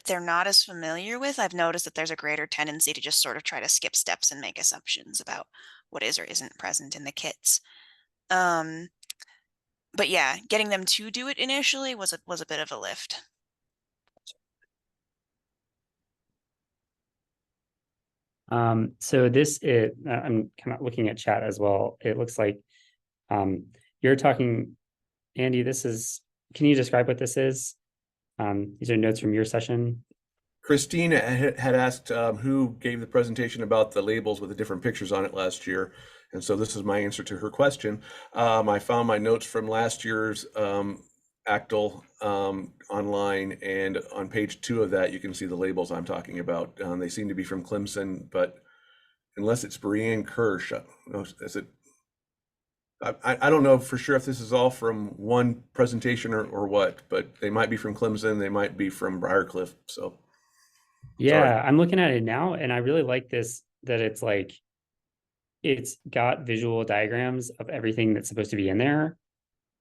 F: they're not as familiar with, I've noticed that there's a greater tendency to just sort of try to skip steps and make assumptions about what is or isn't present in the kits. But yeah, getting them to do it initially was a bit of a lift.
B: So this is, I'm kind of looking at chat as well. It looks like you're talking, Andy, can you describe what this is? These are notes from your session.
D: Christine had asked who gave the presentation about the labels with the different pictures on it last year. And so this is my answer to her question. I found my notes from last year's ACTAL online, and on page 2 of that, you can see the labels I'm talking about. They seem to be from Clemson, but unless it's Brianne Kirsch, is it? I don't know for sure if this is all from one presentation or what, but they might be from Clemson, they might be from Briarcliff, so.
B: Yeah,
D: Sorry.
B: I'm looking at it now, and I really like this, that it's like, it's got visual diagrams of everything that's supposed to be in there.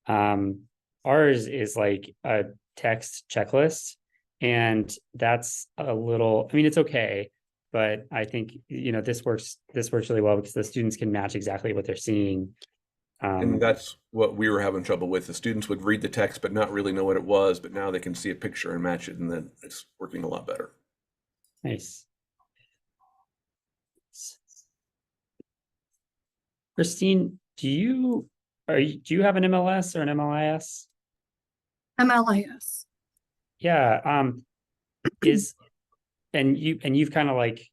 B: Ours is like a text checklist, and that's a little, I mean, it's okay, but I think, this works really well because the students can match exactly what they're seeing.
D: And that's what we were having trouble with. The students would read the text but not really know what it was, but now they can see a picture and match it, and then it's working a lot better.
B: Nice. Christine, do you have an MLS or an MLIS?
G: MLIS.
B: Yeah. And you've kind of like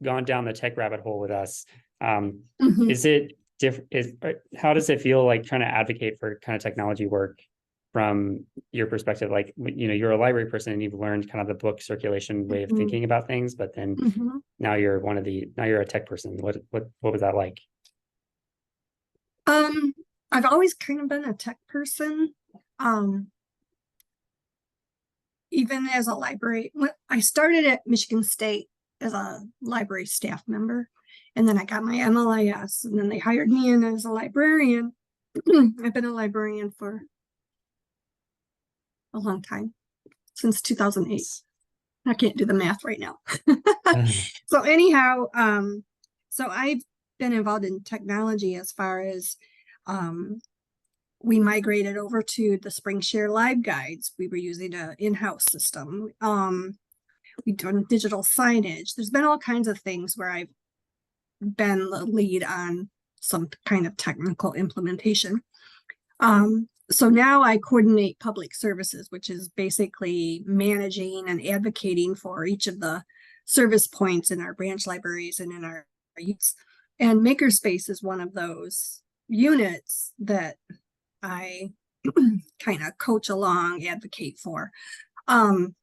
B: gone down the tech rabbit hole with us.
G: Mhm.
B: Is it different? How does it feel like trying to advocate for kind of technology work from your perspective? Like, you're a library person and you've learned kind of the book circulation way of
G: Mhm.
B: thinking about things, but then
G: Mhm.
B: now you're a tech person. What was that like?
G: I've always kind of been a tech person. Even as a library, when I started at Michigan State as a library staff member, and then I got my MLIS, and then they hired me in as a librarian. I've been a librarian for a long time, since 2008. I can't do the math right now. So anyhow, so I've been involved in technology as far as we migrated over to the SpringShare Live Guides. We were using an in-house system. We've done digital signage. There's been all kinds of things where I've been the lead on some kind of technical implementation. So now I coordinate public services, which is basically managing and advocating for each of the service points in our branch libraries and in our units. And Makerspace is one of those units that I kind of coach along, advocate for. And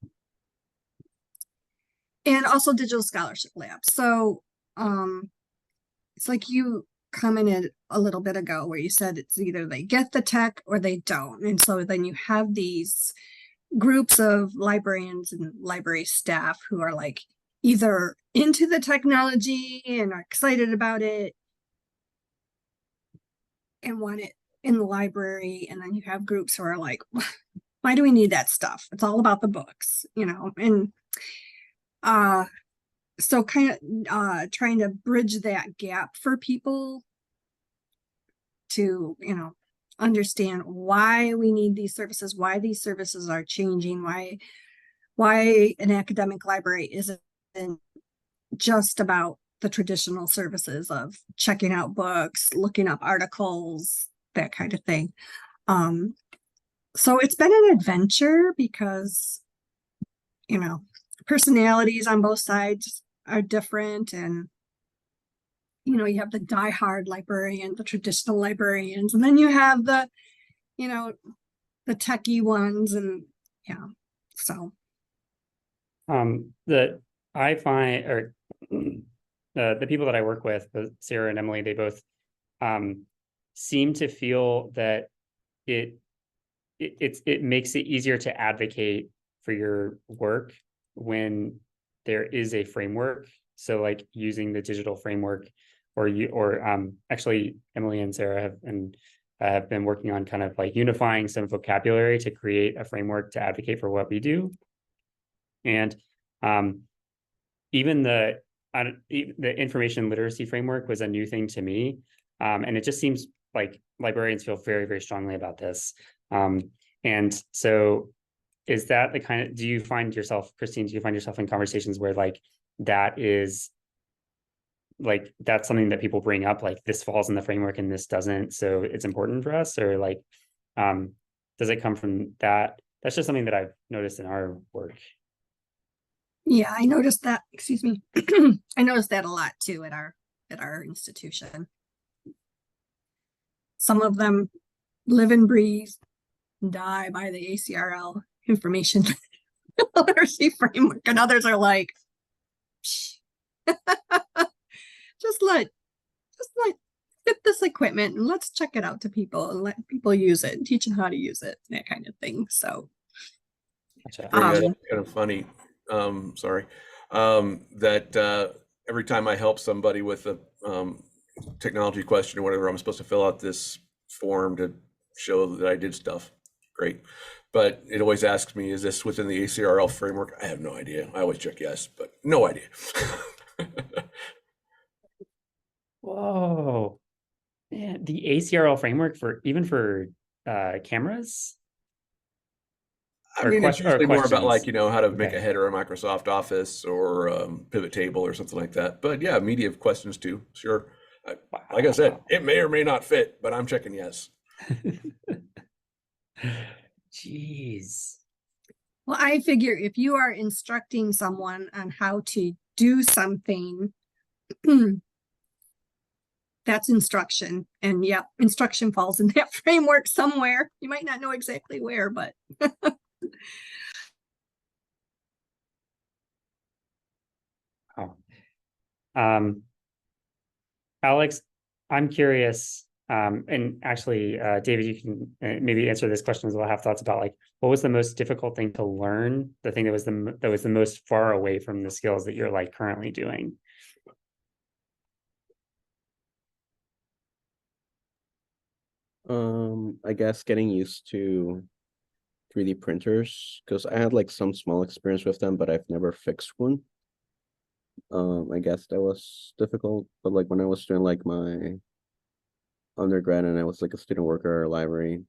G: also Digital Scholarship Lab. So it's like you commented a little bit ago where you said it's either they get the tech or they don't. And so then you have these groups of librarians and library staff who are like either into the technology and are excited about it and want it in the library. And then you have groups who are like, why do we need that stuff? It's all about the books, and so kind of trying to bridge that gap for people to, understand why we need these services, why these services are changing, why an academic library isn't just about the traditional services of checking out books, looking up articles, that kind of thing. So it's been an adventure because, personalities on both sides are different, and you have the diehard librarian, the traditional librarians, and then you have the techie ones, and so
B: that I find, or the people that I work with, Sarah and Emily, they both seem to feel that it makes it easier to advocate for your work when there is a framework. So like using the digital framework, or actually Emily and Sarah have been working on kind of like unifying some vocabulary to create a framework to advocate for what we do. And even the information literacy framework was a new thing to me. And it just seems like librarians feel very, very strongly about this. And so is that the kind of, do you find yourself, Christine, do you find yourself in conversations where like that is like, that's something that people bring up, like this falls in the framework and this doesn't, so it's important for us? Or like, does it come from that? That's just something that I've noticed in our work.
G: Yeah, I noticed that, excuse me. I noticed that a lot too at our institution. Some of them live and breathe and die by the ACRL information literacy framework, and others are like, just let get this equipment and let's check it out to people and let people use it and teach them how to use it, that kind of thing. So
B: Gotcha.
D: Yeah, that's kind of funny. Sorry. That every time I help somebody with a technology question or whatever, I'm supposed to fill out this form to show that I did stuff. Great. But it always asks me, is this within the ACRL framework? I have no idea. I always check yes, but no idea.
B: Whoa. Man, the ACRL framework for even for cameras?
D: I
B: Or
D: mean, it's usually more about like,
B: questions?
D: how to make
B: Okay.
D: a header in Microsoft Office or pivot table or something like that. But yeah, media questions too. Sure. Like I said, it may or may not fit, but I'm checking yes.
B: Jeez.
G: well, I figure if you are instructing someone on how to do something, that's instruction. And yeah, instruction falls in that framework somewhere. You might not know exactly where, but
B: Oh. Alex, I'm curious, and actually, David, you can maybe answer this question as well. Have thoughts about like what was the most difficult thing to learn? The thing that was the most far away from the skills that you're like currently doing.
E: I guess getting used to 3D printers, because I had like some small experience with them, but I've never fixed one. I guess that was difficult, but like when I was doing like my undergrad and I was like a student worker at a library,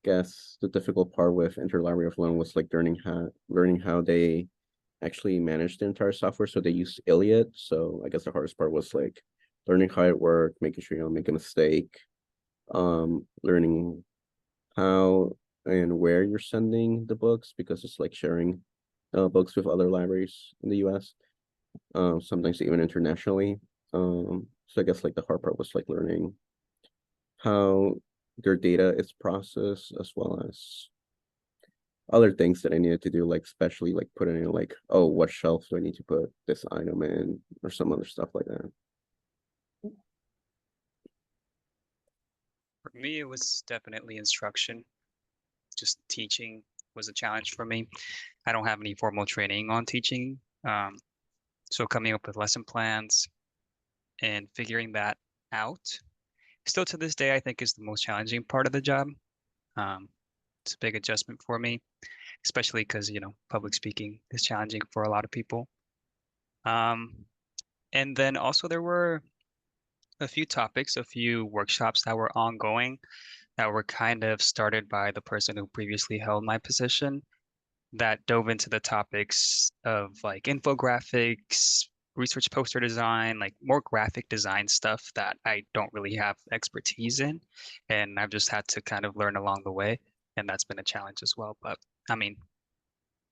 E: guess the difficult part with interlibrary of loan was like learning how they actually manage the entire software. So they use Iliad. So I guess the hardest part was like learning how it worked, making sure you don't make a mistake, learning how and where you're sending the books, because it's like sharing books with other libraries in the US, sometimes even internationally. So I guess like the hard part was like learning how their data is processed, as well as other things that I needed to do, like especially like putting in like, oh, what shelf do I need to put this item in, or some other stuff like that.
C: For me, it was definitely instruction. Just teaching was a challenge for me. I don't have any formal training on teaching. So coming up with lesson plans and figuring that out, still to this day, I think is the most challenging part of the job. It's a big adjustment for me, especially because, public speaking is challenging for a lot of people. And then also there were a few topics, a few workshops that were ongoing that were kind of started by the person who previously held my position that dove into the topics of like infographics, research poster design, like more graphic design stuff that I don't really have expertise in. And I've just had to kind of learn along the way. And that's been a challenge as well. But I mean,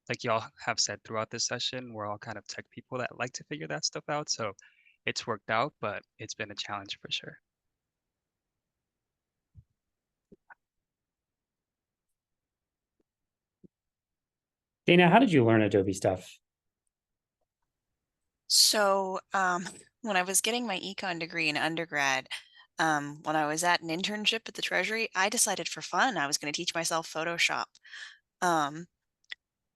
C: like y'all have said throughout this session, we're all kind of tech people that like to figure that stuff out. So it's worked out, but it's been a challenge for sure.
B: Dana, how did you learn Adobe stuff?
F: So when I was getting my econ degree in undergrad, When I was at an internship at the Treasury, I decided for fun I was going to teach myself Photoshop. Um,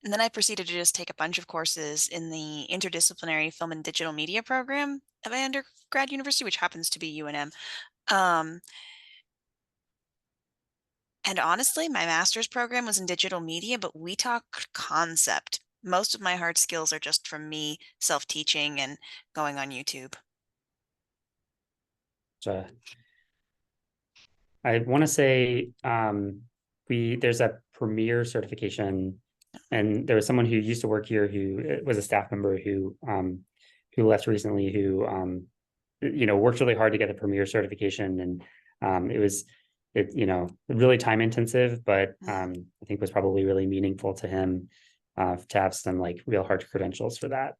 F: and then I proceeded to just take a bunch of courses in the interdisciplinary film and digital media program at my undergrad university, which happens to be UNM. Um, and honestly, my master's program was in digital media, but we talked concept. Most of my hard skills are just from me self-teaching and going on YouTube.
B: I want to say there's a Premier certification, and there was someone who used to work here who was a staff member who left recently, who worked really hard to get the Premier certification, and it really time intensive, but I think was probably really meaningful to him to have some like real hard credentials for that.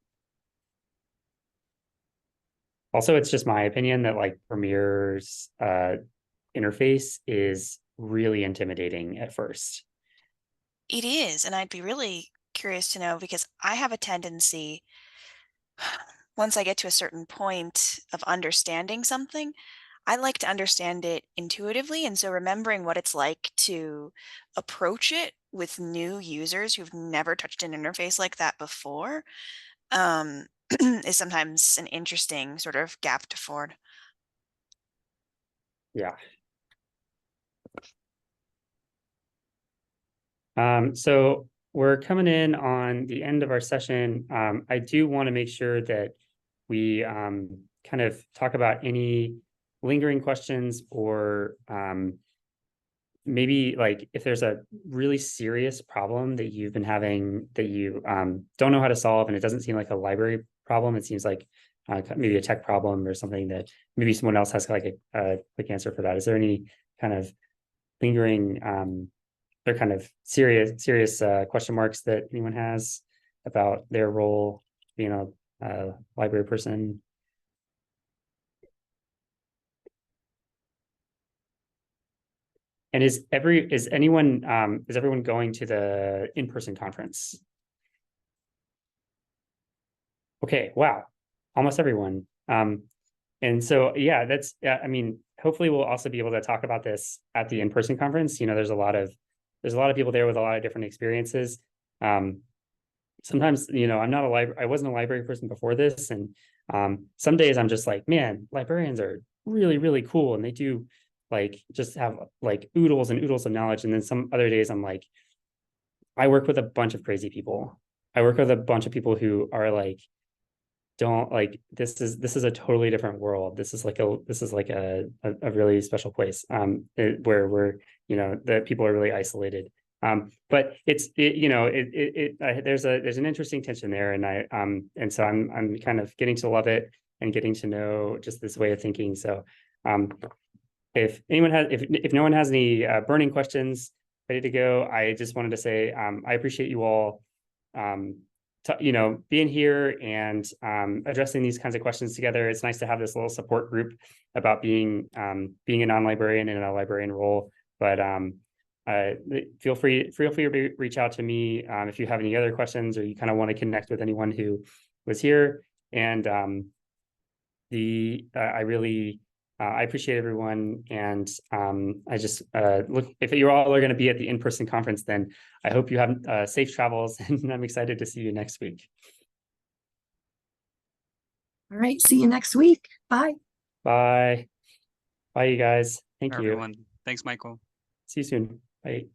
B: Also, it's just my opinion that like Premier's interface is really intimidating at first.
F: It is, and I'd be really curious to know because I have a tendency, once I get to a certain point of understanding something, I like to understand it intuitively. And so remembering what it's like to approach it with new users who've never touched an interface like that before is sometimes an interesting sort of gap to ford.
B: Yeah. So we're coming in on the end of our session. I do want to make sure that we kind of talk about any lingering questions, or maybe like if there's a really serious problem that you've been having that you don't know how to solve, and it doesn't seem like a library problem, it seems like maybe a tech problem or something that maybe someone else has like a quick answer for that. Is there any kind of lingering or kind of serious question marks that anyone has about their role being a library person? And is everyone going to the in-person conference? Okay, wow, almost everyone. And so yeah, that's I mean, hopefully we'll also be able to talk about this at the in-person conference. There's a lot of people there with a lot of different experiences. Sometimes, I wasn't a library person before this, and some days I'm just like, man, librarians are really, really cool, and they do like just have like oodles and oodles of knowledge. And then some other days I'm like, I work with a bunch of crazy people. I work with a bunch of people who are like, don't like, this is a totally different world. This is like a really special place where we're, the people are really isolated. But there's an interesting tension there, and so I'm kind of getting to love it and getting to know just this way of thinking. So if no one has any burning questions ready to go, I just wanted to say I appreciate you all being here and addressing these kinds of questions together. It's nice to have this little support group about being a non-librarian in a librarian role. But feel free to reach out to me if you have any other questions, or you kind of want to connect with anyone who was here. And I appreciate everyone, and I just look, if you all are going to be at the in-person conference, then I hope you have safe travels, and I'm excited to see you next week.
G: All right, see you next week. Bye.
B: Bye, you guys. Thank you.
C: Everyone, thanks, Michael.
B: See you soon. Bye.